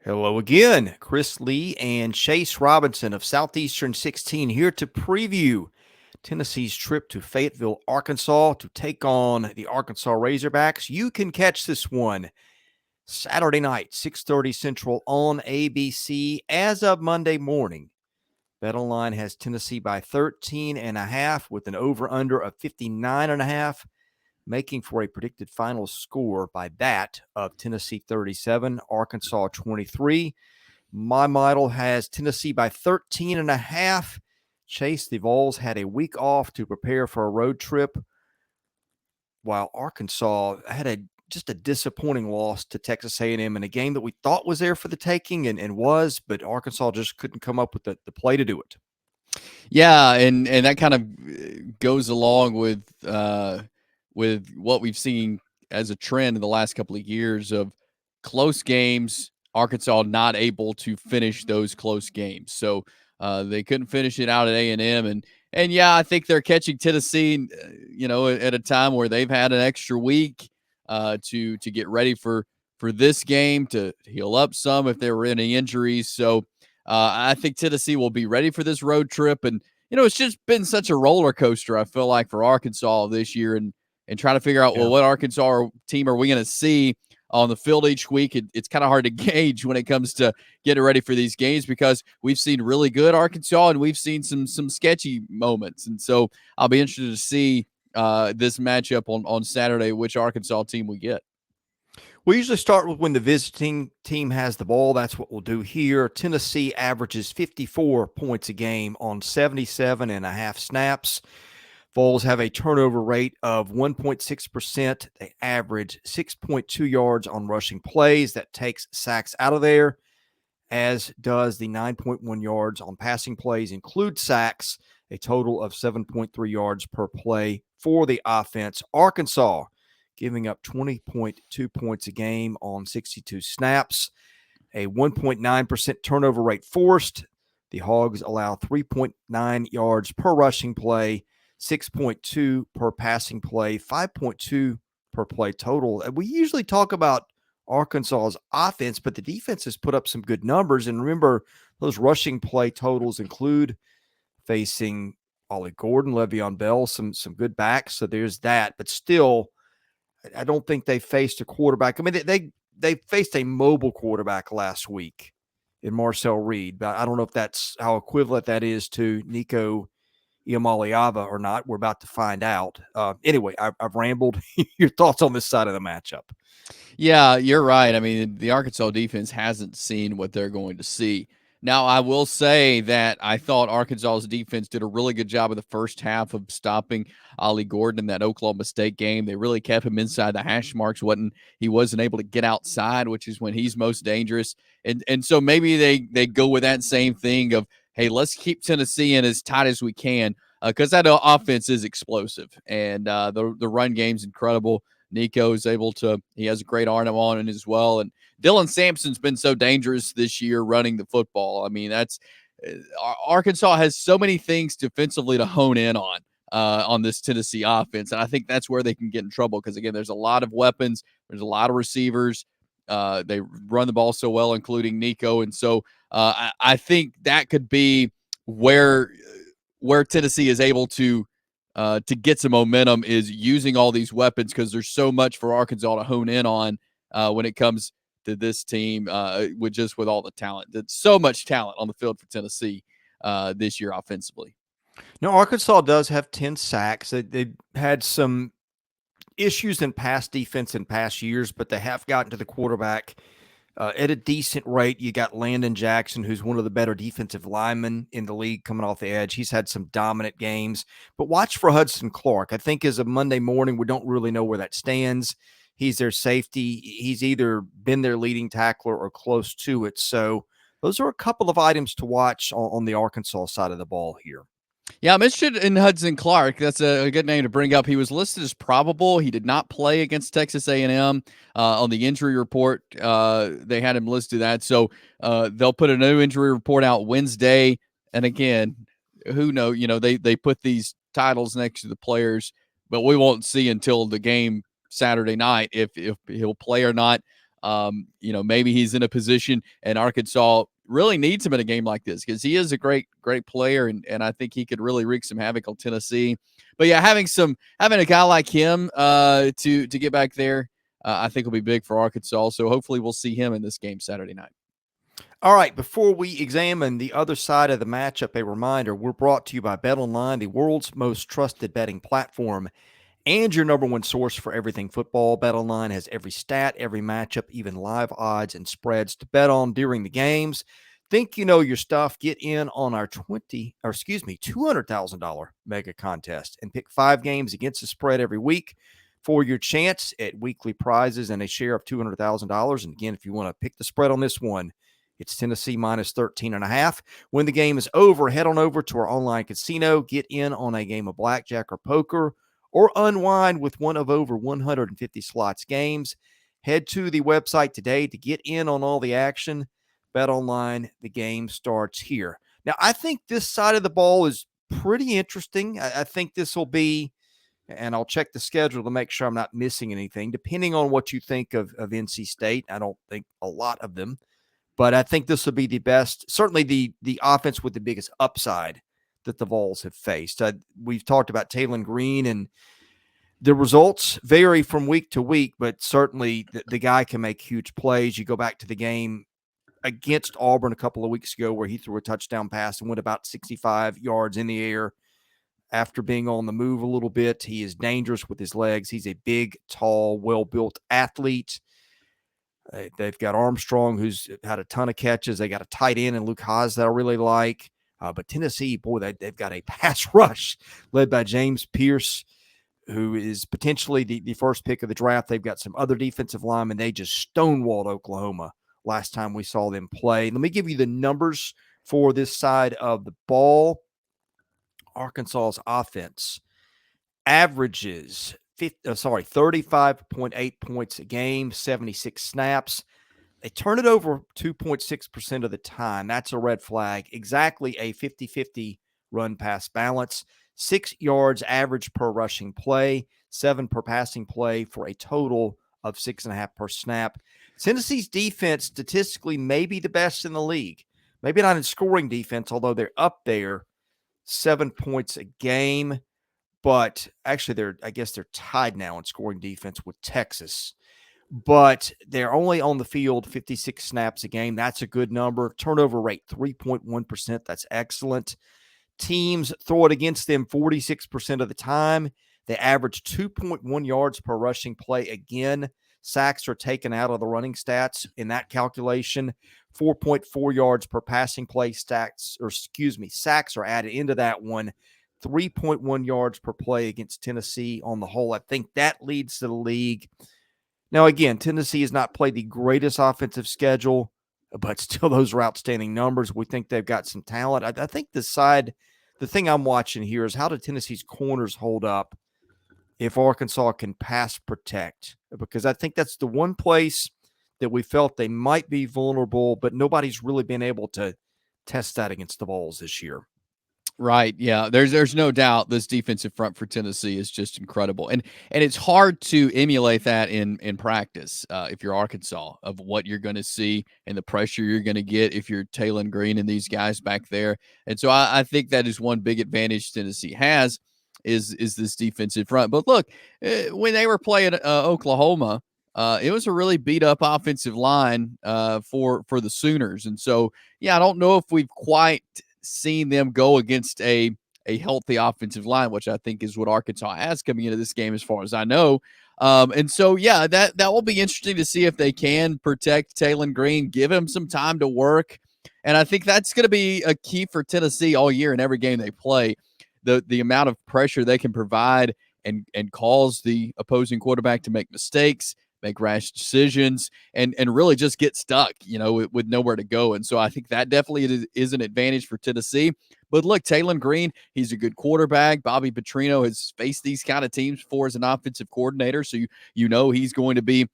Hello again. Chris Lee and Chase Robinson of Southeastern 16 here to preview Tennessee's trip to Fayetteville, Arkansas to take on the Arkansas Razorbacks. You can catch this one Saturday night, 6:30 Central on ABC. As of Monday morning, BetOnline has Tennessee by 13.5 with an over-under of 59.5, making for a predicted final score by that of Tennessee 37, Arkansas 23. My model has Tennessee by 13.5. Chase, the Vols had a week off to prepare for a road trip, while Arkansas had just a disappointing loss to Texas A&M in a game that we thought was there for the taking and was, but Arkansas just couldn't come up with the play to do it. Yeah, and that kind of goes along with what we've seen as a trend in the last couple of years of close games. Arkansas not able to finish those close games, so they couldn't finish it out at A&M, and yeah, I think they're catching Tennessee, at a time where they've had an extra week to get ready for this game, to heal up some if there were any injuries. So I think Tennessee will be ready for this road trip. And, it's just been such a roller coaster, I feel like, for Arkansas this year, and trying to figure out, well, what Arkansas team are we going to see on the field each week. It's kind of hard to gauge when it comes to getting ready for these games, because we've seen really good Arkansas and we've seen some sketchy moments. And so I'll be interested to see this matchup on Saturday, which Arkansas team we get. We usually start with when the visiting team has the ball. That's what we'll do here. Tennessee averages 54 points a game on 77.5 snaps. Vols have a turnover rate of 1.6%. They average 6.2 yards on rushing plays. That takes sacks out of there, as does the 9.1 yards on passing plays, include sacks, a total of 7.3 yards per play for the offense. Arkansas giving up 20.2 points a game on 62 snaps, a 1.9% turnover rate forced. The Hogs allow 3.9 yards per rushing play, 6.2 per passing play, 5.2 per play total. And we usually talk about Arkansas's offense, but the defense has put up some good numbers. And remember, those rushing play totals include facing Ollie Gordon, Le'Veon Bell, some good backs. So there's that. But still, I don't think they faced a quarterback. I mean, they faced a mobile quarterback last week in Marcel Reed, but I don't know if that's how equivalent that is to Nico Iamaleava or not. We're about to find out. Anyway, I've rambled. Your thoughts on this side of the matchup? Yeah, you're right. I mean, the Arkansas defense hasn't seen what they're going to see. Now, I will say that I thought Arkansas's defense did a really good job in the first half of stopping Ollie Gordon in that Oklahoma State game. They really kept him inside the hash marks. He wasn't able to get outside, which is when he's most dangerous. And so maybe they go with that same thing of, hey, let's keep Tennessee in as tight as we can, because that offense is explosive, and the run game's incredible. Nico is he has a great arm on it as well. And Dylan Sampson's been so dangerous this year running the football. I mean, Arkansas has so many things defensively to hone in on this Tennessee offense. And I think that's where they can get in trouble, because, again, there's a lot of weapons. There's a lot of receivers. They run the ball so well, including Nico. And so I think that could be where Tennessee is able to get some momentum, is using all these weapons, because there's so much for Arkansas to hone in on when it comes to this team, with all the talent. There's so much talent on the field for Tennessee this year offensively. No, Arkansas does have 10 sacks. They've had some issues in pass defense in past years, but they have gotten to the quarterback at a decent rate. You got Landon Jackson, who's one of the better defensive linemen in the league, coming off the edge. He's had some dominant games. But watch for Hudson Clark. I think as of Monday morning, we don't really know where that stands. He's their safety. He's either been their leading tackler or close to it. So those are a couple of items to watch on the Arkansas side of the ball here. Yeah, I'm interested in Hudson Clark. That's a good name to bring up. He was listed as probable. He did not play against Texas A&M on the injury report. They had him listed that. So they'll put a new injury report out Wednesday. And again, who knows? They put these titles next to the players, but we won't see until the game Saturday night if he'll play or not. Maybe he's in a position, and Arkansas really needs him in a game like this because he is a great player, and I think he could really wreak some havoc on Tennessee. But yeah, having a guy like him to get back there, I think will be big for Arkansas. So hopefully we'll see him in this game Saturday night. All right, before we examine the other side of the matchup, a reminder, we're brought to you by BetOnline, the world's most trusted betting platform and your number one source for everything football. BetOnline has every stat, every matchup, even live odds and spreads to bet on during the games. Think you know your stuff? Get in on our $200,000 mega contest and pick 5 games against the spread every week for your chance at weekly prizes and a share of $200,000. And again, if you want to pick the spread on this one, it's Tennessee minus 13.5. When the game is over, head on over to our online casino, get in on a game of blackjack or poker, or unwind with one of over 150 slots games. Head to the website today to get in on all the action. Bet online, the game starts here. Now, I think this side of the ball is pretty interesting. I think this will be, and I'll check the schedule to make sure I'm not missing anything, depending on what you think of NC State. I don't think a lot of them. But I think this will be the best, certainly the offense with the biggest upside that the Vols have faced. We've talked about Taylen Green, and the results vary from week to week, but certainly the guy can make huge plays. You go back to the game against Auburn a couple of weeks ago where he threw a touchdown pass and went about 65 yards in the air after being on the move a little bit. He is dangerous with his legs. He's a big, tall, well-built athlete. They've got Armstrong, who's had a ton of catches. They got a tight end and Luke Haas that I really like. But Tennessee, boy, they've got a pass rush led by James Pierce, who is potentially the first pick of the draft. They've got some other defensive linemen. They just stonewalled Oklahoma last time we saw them play. Let me give you the numbers for this side of the ball. Arkansas's offense averages 35.8 points a game, 76 snaps. They turn it over 2.6% of the time. That's a red flag. Exactly a 50-50 run-pass balance. 6 yards average per rushing play, 7 per passing play for a total of 6.5 per snap. Tennessee's defense statistically may be the best in the league. Maybe not in scoring defense, although they're up there, 7 points a game. But actually, they're tied now in scoring defense with Texas. But they're only on the field 56 snaps a game. That's a good number. Turnover rate, 3.1%. That's excellent. Teams throw it against them 46% of the time. They average 2.1 yards per rushing play. Again, sacks are taken out of the running stats in that calculation. 4.4 yards per passing play. Sacks are added into that one. 3.1 yards per play against Tennessee on the whole. I think that leads to the league. Now, again, Tennessee has not played the greatest offensive schedule, but still those are outstanding numbers. We think they've got some talent. I think the thing I'm watching here is how do Tennessee's corners hold up if Arkansas can pass protect? Because I think that's the one place that we felt they might be vulnerable, but nobody's really been able to test that against the Vols this year. Right. Yeah. There's no doubt this defensive front for Tennessee is just incredible. And it's hard to emulate that in practice if you're Arkansas, of what you're going to see and the pressure you're going to get if you're Taylen Green and these guys back there. And so I think that is one big advantage Tennessee has is this defensive front. But look, when they were playing Oklahoma, it was a really beat up offensive line for the Sooners. And so, yeah, I don't know if we've quite seen them go against a healthy offensive line, which I think is what Arkansas has coming into this game, as far as I know. And so, yeah, that will be interesting to see if they can protect Taylen Green, give him some time to work. And I think that's going to be a key for Tennessee all year in every game they play. The amount of pressure they can provide and cause the opposing quarterback to make mistakes, make rash decisions, and really just get stuck, with nowhere to go. And so I think that definitely is an advantage for Tennessee. But look, Taylen Green, he's a good quarterback. Bobby Petrino has faced these kind of teams before as an offensive coordinator, so he's going to be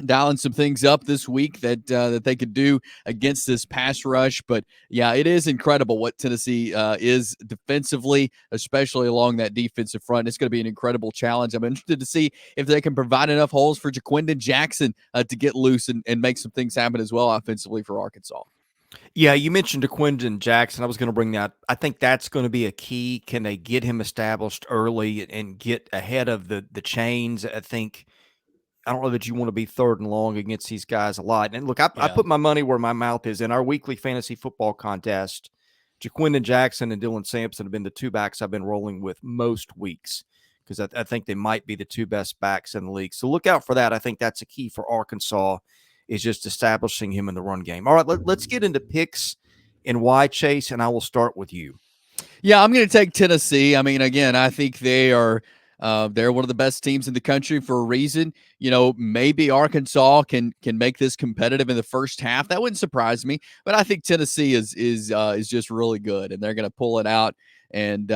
dialing some things up this week that they could do against this pass rush. But yeah, it is incredible what Tennessee is defensively, especially along that defensive front. It's going to be an incredible challenge. I'm interested to see if they can provide enough holes for Jaquindon Jackson to get loose and make some things happen as well offensively for Arkansas. Yeah, you mentioned Quinton Jackson. I was going to bring that. I think that's going to be a key. Can they get him established early and get ahead of the chains? I don't know that you want to be third and long against these guys a lot. And look, I Yeah. put my money where my mouth is. In our weekly fantasy football contest, Jaquindon Jackson and Dylan Sampson have been the two backs I've been rolling with most weeks because I think they might be the two best backs in the league. So look out for that. I think that's a key for Arkansas is just establishing him in the run game. All right, let's get into picks and why, Chase, and I will start with you. Yeah, I'm going to take Tennessee. I mean, again, I think they're one of the best teams in the country for a reason. You know, maybe Arkansas can make this competitive in the first half. That wouldn't surprise me. But I think Tennessee is just really good, and they're going to pull it out and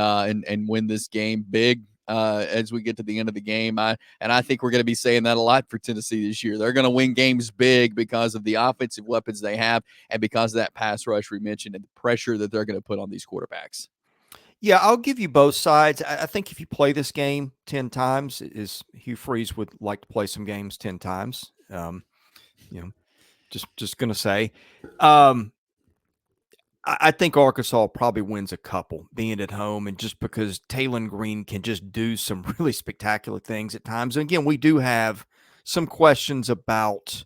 win this game big. As we get to the end of the game, I think we're going to be saying that a lot for Tennessee this year. They're going to win games big because of the offensive weapons they have, and because of that pass rush we mentioned, and the pressure that they're going to put on these quarterbacks. Yeah, I'll give you both sides. I think if you play this game 10 times, is Hugh Freeze would like to play some games 10 times. You know, just going to say. I think Arkansas probably wins a couple being at home, and just because Taylen Green can just do some really spectacular things at times. And again, we do have some questions about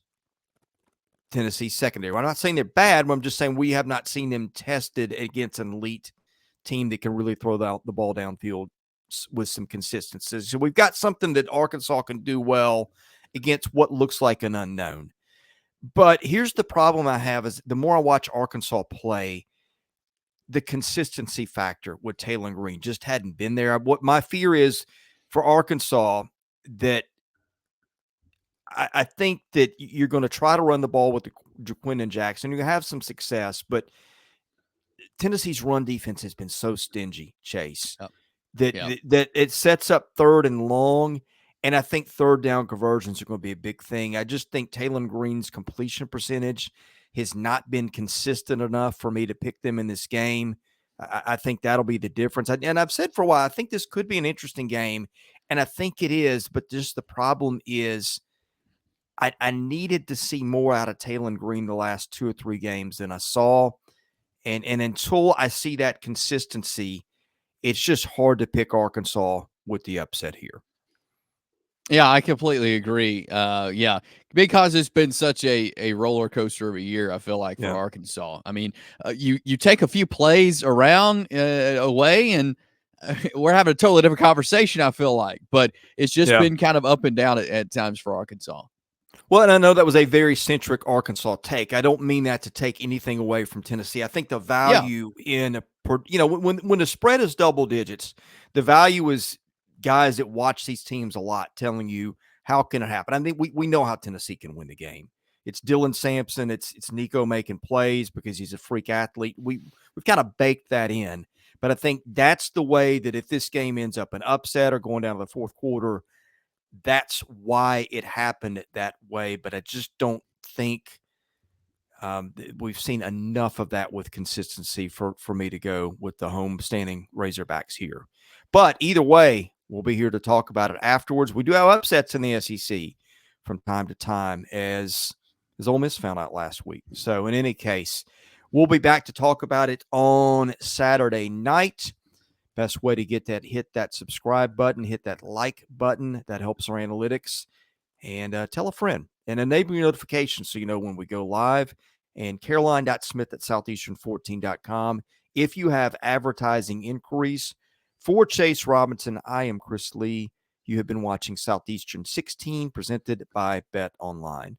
Tennessee secondary. I'm not saying they're bad, but I'm just saying we have not seen them tested against an elite team that can really throw the ball downfield with some consistency. So we've got something that Arkansas can do well against what looks like an unknown. But here's the problem I have is the more I watch Arkansas play, the consistency factor with Taylen Green just hadn't been there. What my fear is for Arkansas that I think that you're going to try to run the ball with Jaquindon Jackson. You're going to have some success, but Tennessee's run defense has been so stingy, Chase, Yep. that, Yep. that it sets up third and long. And I think third down conversions are going to be a big thing. I just think Taylen Green's completion percentage has not been consistent enough for me to pick them in this game. I think that'll be the difference. And I've said for a while, I think this could be an interesting game, and I think it is. But just the problem is I needed to see more out of Taylen Green the last 2 or 3 games than I saw. And until I see that consistency, it's just hard to pick Arkansas with the upset here. Yeah, I completely agree. Yeah, because it's been such a roller coaster of a year. I feel like for Arkansas. I mean, you take a few plays around away, and we're having a totally different conversation. I feel like, but it's just been kind of up and down at times for Arkansas. Well, and I know that was a very centric Arkansas take. I don't mean that to take anything away from Tennessee. I think the value in when the spread is double digits, the value is guys that watch these teams a lot telling you how can it happen. I think we know how Tennessee can win the game. It's Dylan Sampson, it's Nico making plays because he's a freak athlete. We've kind of baked that in. But I think that's the way that if this game ends up an upset or going down to the fourth quarter, that's why it happened that way. But I just don't think we've seen enough of that with consistency for me to go with the home standing Razorbacks here. But either way, we'll be here to talk about it afterwards. We do have upsets in the SEC from time to time, as Ole Miss found out last week. So in any case, we'll be back to talk about it on Saturday night. Best way to get that, hit that subscribe button, hit that like button. That helps our analytics. And tell a friend and enable your notifications so you know when we go live. And Caroline.Smith@southeastern14.com. If you have advertising inquiries for Chase Robinson, I am Chris Lee. You have been watching Southeastern 16 presented by Bet Online.